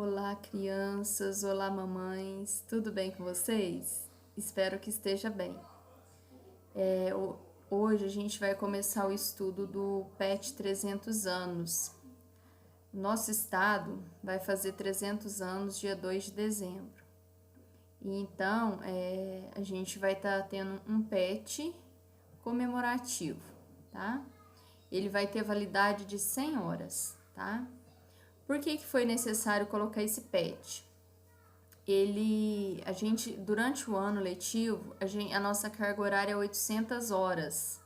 Olá, crianças! Olá, mamães! Tudo bem com vocês? Espero que esteja bem. Hoje a gente vai começar o estudo do PET 300 anos. Nosso estado vai fazer 300 anos dia 2 de dezembro. E então, a gente vai estar tendo um PET comemorativo, tá? Ele vai ter validade de 100 horas, tá? Por que foi necessário colocar esse PET? Durante o ano letivo, a nossa carga horária é 800 horas.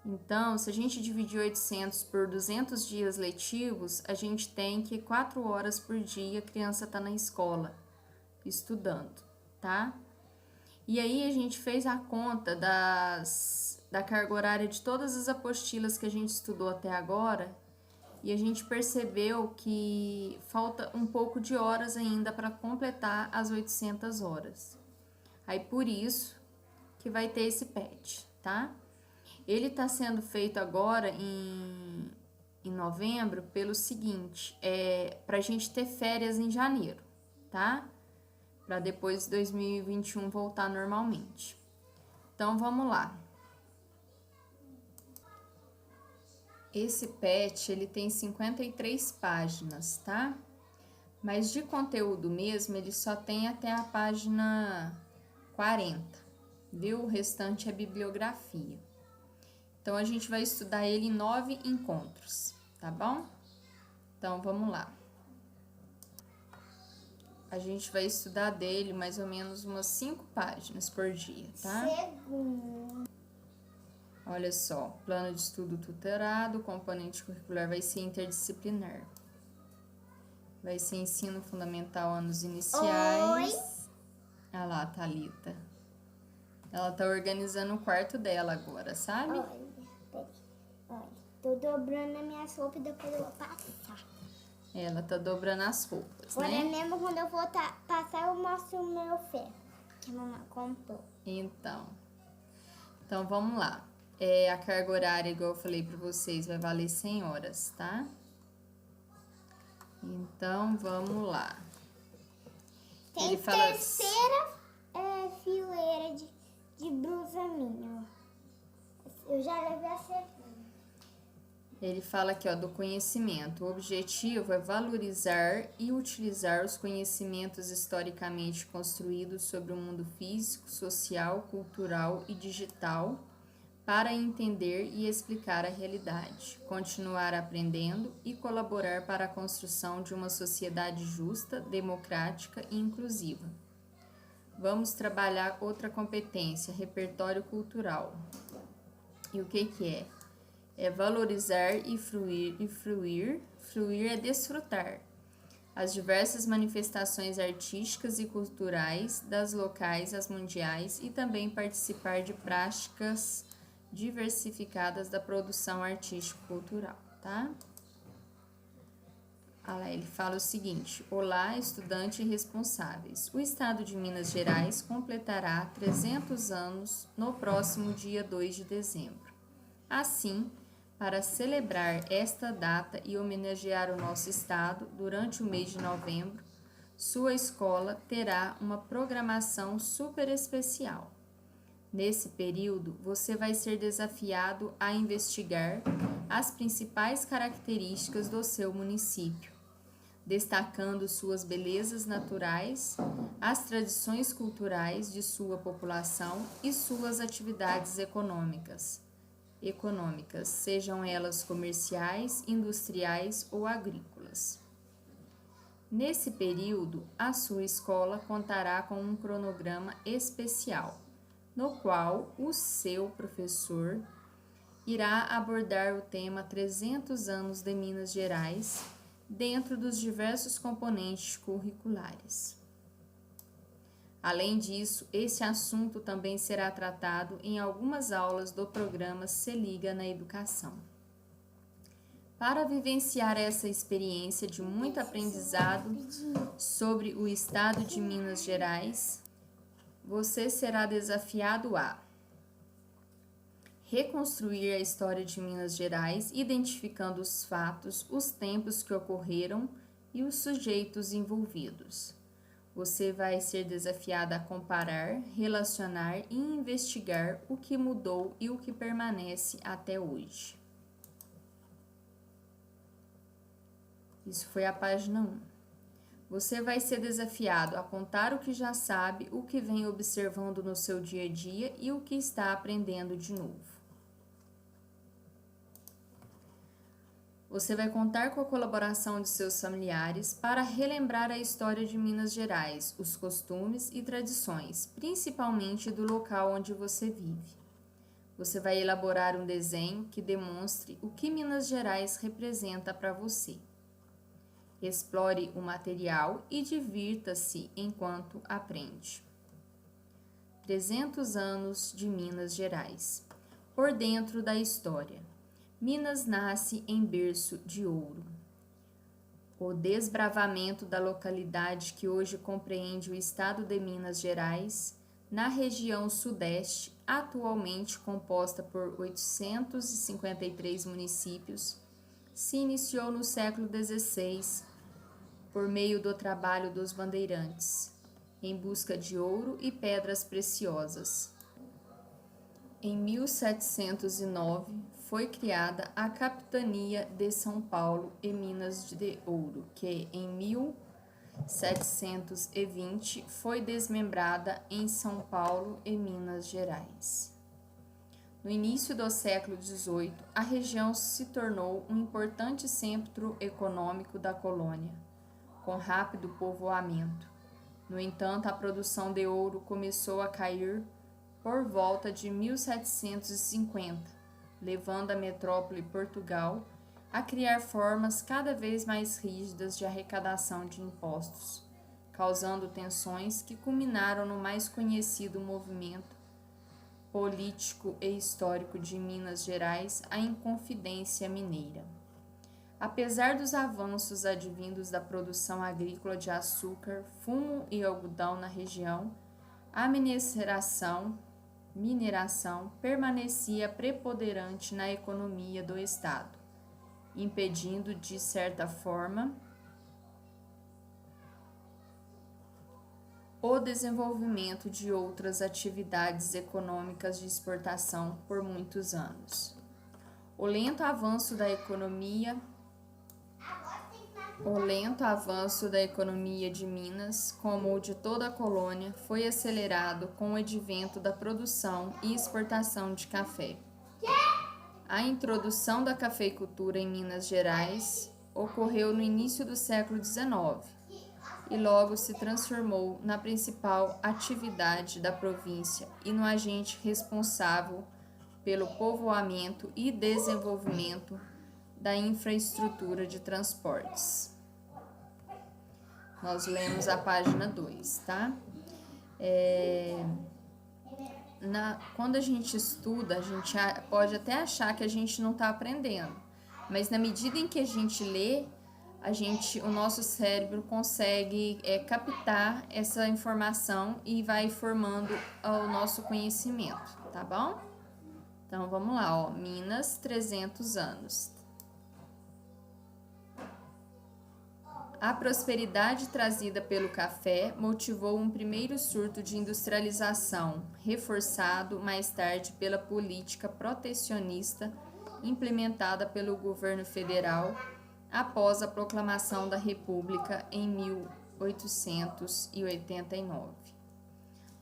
Então, se a gente dividir 800 por 200 dias letivos, a gente tem que 4 horas por dia a criança tá na escola, estudando, tá? E aí a gente fez a conta da carga horária de todas as apostilas que a gente estudou até agora, e a gente percebeu que falta um pouco de horas ainda para completar as 800 horas. Aí por isso que vai ter esse PET, tá? Ele está sendo feito agora em novembro pelo seguinte, para a gente ter férias em janeiro, tá? Para depois de 2021 voltar normalmente. Então vamos lá. Esse PET, ele tem 53 páginas, tá? Mas de conteúdo mesmo, ele só tem até a página 40, viu? O restante é bibliografia. Então, a gente vai estudar ele em 9 encontros, tá bom? Então, vamos lá. A gente vai estudar dele mais ou menos umas 5 páginas por dia, tá? Olha só, plano de estudo tutorado, componente curricular vai ser interdisciplinar. Vai ser ensino fundamental anos iniciais. Oi. Olha lá, Thalita. Ela tá organizando o quarto dela agora, sabe? Olha, tô dobrando as minhas roupas e depois eu vou passar. Ela tá dobrando as roupas, Agora né? mesmo quando eu vou passar, eu mostro o meu ferro que a mamãe comprou. Então vamos lá. A carga horária, igual eu falei pra vocês, vai valer 100 horas, tá? Então, vamos lá. Tem Ele fala... terceira fileira de blusa minha. Eu já levei a segunda. Ele fala aqui, ó, do conhecimento. O objetivo é valorizar e utilizar os conhecimentos historicamente construídos sobre o mundo físico, social, cultural e digital para entender e explicar a realidade, continuar aprendendo e colaborar para a construção de uma sociedade justa, democrática e inclusiva. Vamos trabalhar outra competência, repertório cultural. E o que é? É valorizar e fruir. Fruir é desfrutar as diversas manifestações artísticas e culturais, das locais às mundiais, e também participar de práticas diversificadas da produção artístico-cultural, tá? Olha lá, ele fala o seguinte: olá, estudantes responsáveis. O Estado de Minas Gerais completará 300 anos no próximo dia 2 de dezembro. Assim, para celebrar esta data e homenagear o nosso estado, durante o mês de novembro, sua escola terá uma programação super especial. Nesse período, você vai ser desafiado a investigar as principais características do seu município, destacando suas belezas naturais, as tradições culturais de sua população e suas atividades econômicas, sejam elas comerciais, industriais ou agrícolas. Nesse período, a sua escola contará com um cronograma especial, no qual o seu professor irá abordar o tema 300 anos de Minas Gerais dentro dos diversos componentes curriculares. Além disso, esse assunto também será tratado em algumas aulas do programa Se Liga na Educação. Para vivenciar essa experiência de muito aprendizado sobre o estado de Minas Gerais, você será desafiado a reconstruir a história de Minas Gerais, identificando os fatos, os tempos que ocorreram e os sujeitos envolvidos. Você vai ser desafiada a comparar, relacionar e investigar o que mudou e o que permanece até hoje. Isso foi a página 1. Você vai ser desafiado a contar o que já sabe, o que vem observando no seu dia a dia e o que está aprendendo de novo. Você vai contar com a colaboração de seus familiares para relembrar a história de Minas Gerais, os costumes e tradições, principalmente do local onde você vive. Você vai elaborar um desenho que demonstre o que Minas Gerais representa para você. Explore o material e divirta-se enquanto aprende. 300 anos de Minas Gerais. Por dentro da história. Minas nasce em berço de ouro. O desbravamento da localidade que hoje compreende o estado de Minas Gerais, na região sudeste, atualmente composta por 853 municípios, se iniciou no século XVI, por meio do trabalho dos bandeirantes, em busca de ouro e pedras preciosas. Em 1709, foi criada a Capitania de São Paulo e Minas de Ouro, que em 1720 foi desmembrada em São Paulo e Minas Gerais. No início do século XVIII, a região se tornou um importante centro econômico da colônia, com rápido povoamento. No entanto, a produção de ouro começou a cair por volta de 1750, levando a metrópole Portugal a criar formas cada vez mais rígidas de arrecadação de impostos, causando tensões que culminaram no mais conhecido movimento político e histórico de Minas Gerais, a Inconfidência Mineira. Apesar dos avanços advindos da produção agrícola de açúcar, fumo e algodão na região, a mineração permanecia preponderante na economia do estado, impedindo, de certa forma, o desenvolvimento de outras atividades econômicas de exportação por muitos anos. O lento avanço da economia de Minas, como o de toda a colônia, foi acelerado com o advento da produção e exportação de café. A introdução da cafeicultura em Minas Gerais ocorreu no início do século XIX e logo se transformou na principal atividade da província e no agente responsável pelo povoamento e desenvolvimento da infraestrutura de transportes. Nós lemos a página 2, tá? Quando a gente estuda, a gente pode até achar que a gente não está aprendendo, mas na medida em que a gente lê, o nosso cérebro consegue captar essa informação e vai formando o nosso conhecimento, tá bom? Então, vamos lá, ó, Minas, 300 anos. A prosperidade trazida pelo café motivou um primeiro surto de industrialização, reforçado mais tarde pela política protecionista implementada pelo governo federal após a proclamação da República em 1889.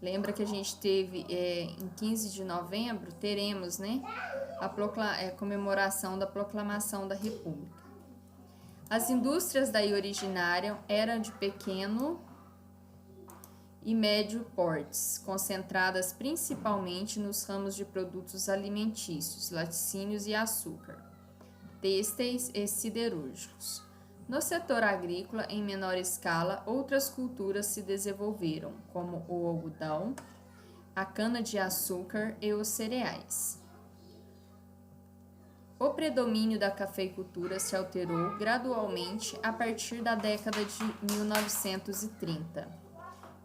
Lembra que a gente teve, em 15 de novembro, teremos, né, a comemoração da proclamação da República. As indústrias daí originárias eram de pequeno e médio portes, concentradas principalmente nos ramos de produtos alimentícios, laticínios e açúcar, têxteis e siderúrgicos. No setor agrícola, em menor escala, outras culturas se desenvolveram, como o algodão, a cana-de-açúcar e os cereais. O predomínio da cafeicultura se alterou gradualmente a partir da década de 1930,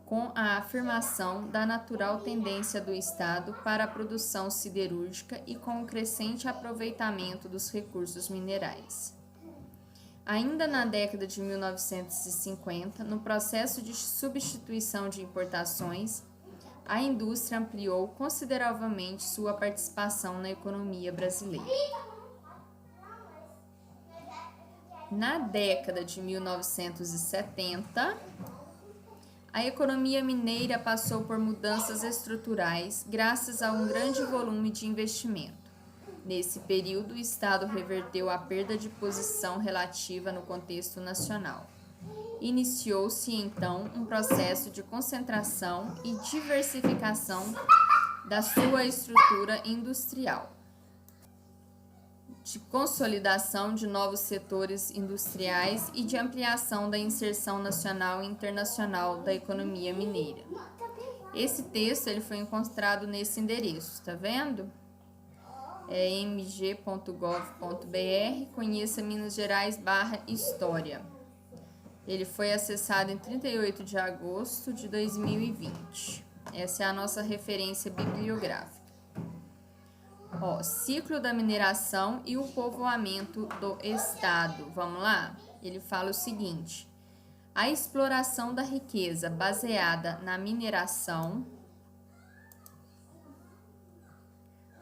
com a afirmação da natural tendência do Estado para a produção siderúrgica e com o crescente aproveitamento dos recursos minerais. Ainda na década de 1950, no processo de substituição de importações, a indústria ampliou consideravelmente sua participação na economia brasileira. Na década de 1970, a economia mineira passou por mudanças estruturais graças a um grande volume de investimento. Nesse período, o Estado reverteu a perda de posição relativa no contexto nacional. Iniciou-se, então, um processo de concentração e diversificação da sua estrutura industrial, de consolidação de novos setores industriais e de ampliação da inserção nacional e internacional da economia mineira. Esse texto ele foi encontrado nesse endereço, tá vendo? É mg.gov.br, conheça Minas Gerais /História. Ele foi acessado em 38 de agosto de 2020. Essa é a nossa referência bibliográfica. Ciclo da mineração e o povoamento do estado. Vamos lá? Ele fala o seguinte: a exploração da riqueza baseada na mineração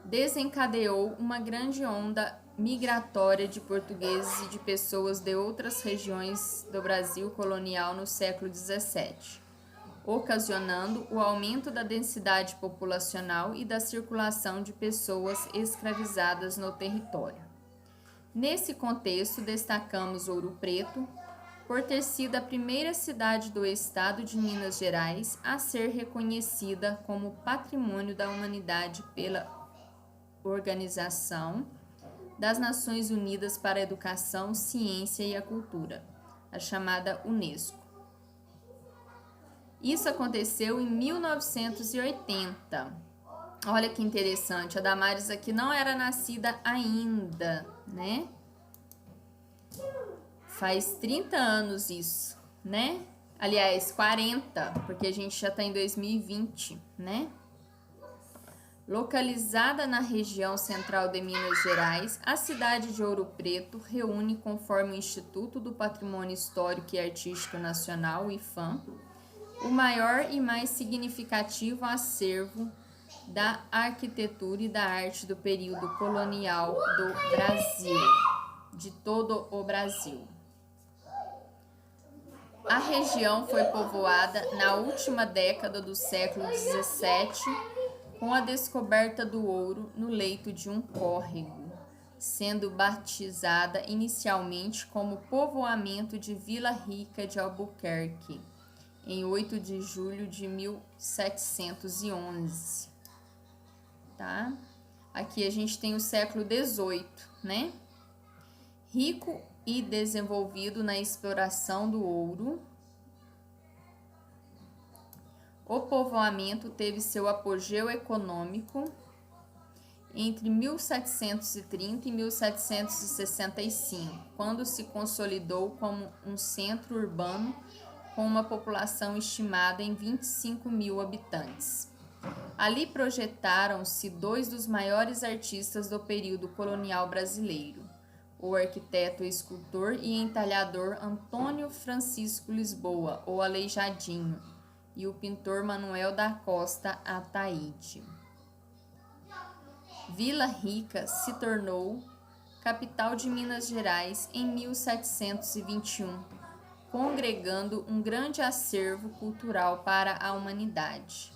desencadeou uma grande onda migratória de portugueses e de pessoas de outras regiões do Brasil colonial no século XVII, ocasionando o aumento da densidade populacional e da circulação de pessoas escravizadas no território. Nesse contexto, destacamos Ouro Preto, por ter sido a primeira cidade do estado de Minas Gerais a ser reconhecida como Patrimônio da Humanidade pela Organização das Nações Unidas para a Educação, Ciência e a Cultura, a chamada UNESCO. Isso aconteceu em 1980. Olha que interessante, a Damares aqui não era nascida ainda, né? Faz 30 anos isso, né? Aliás, 40, porque a gente já está em 2020, né? Localizada na região central de Minas Gerais, a cidade de Ouro Preto reúne, conforme o Instituto do Patrimônio Histórico e Artístico Nacional, IPHAN, o maior e mais significativo acervo da arquitetura e da arte do período colonial do Brasil, de todo o Brasil. A região foi povoada na última década do século XVII, com a descoberta do ouro no leito de um córrego, sendo batizada inicialmente como povoamento de Vila Rica de Albuquerque, em 8 de julho de 1711. Tá? Aqui a gente tem o século XVIII, né? Rico e desenvolvido na exploração do ouro, o povoamento teve seu apogeu econômico entre 1730 e 1765, quando se consolidou como um centro urbano com uma população estimada em 25 mil habitantes. Ali projetaram-se dois dos maiores artistas do período colonial brasileiro, o arquiteto, escultor e entalhador Antônio Francisco Lisboa, o Aleijadinho, e o pintor Manuel da Costa Ataíde. Vila Rica se tornou capital de Minas Gerais em 1721, congregando um grande acervo cultural para a humanidade.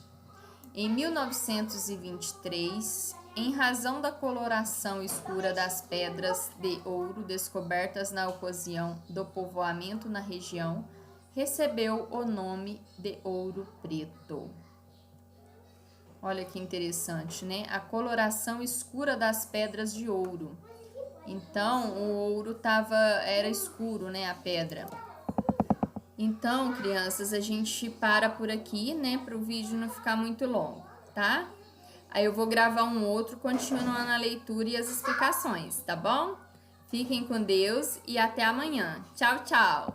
Em 1923, em razão da coloração escura das pedras de ouro descobertas na ocasião do povoamento na região, recebeu o nome de Ouro Preto. Olha que interessante, né? A coloração escura das pedras de ouro. Então, o ouro era escuro, né? A pedra. Então, crianças, a gente para por aqui, né? Para o vídeo não ficar muito longo, tá? Aí eu vou gravar um outro continuando a leitura e as explicações, tá bom? Fiquem com Deus e até amanhã. Tchau, tchau!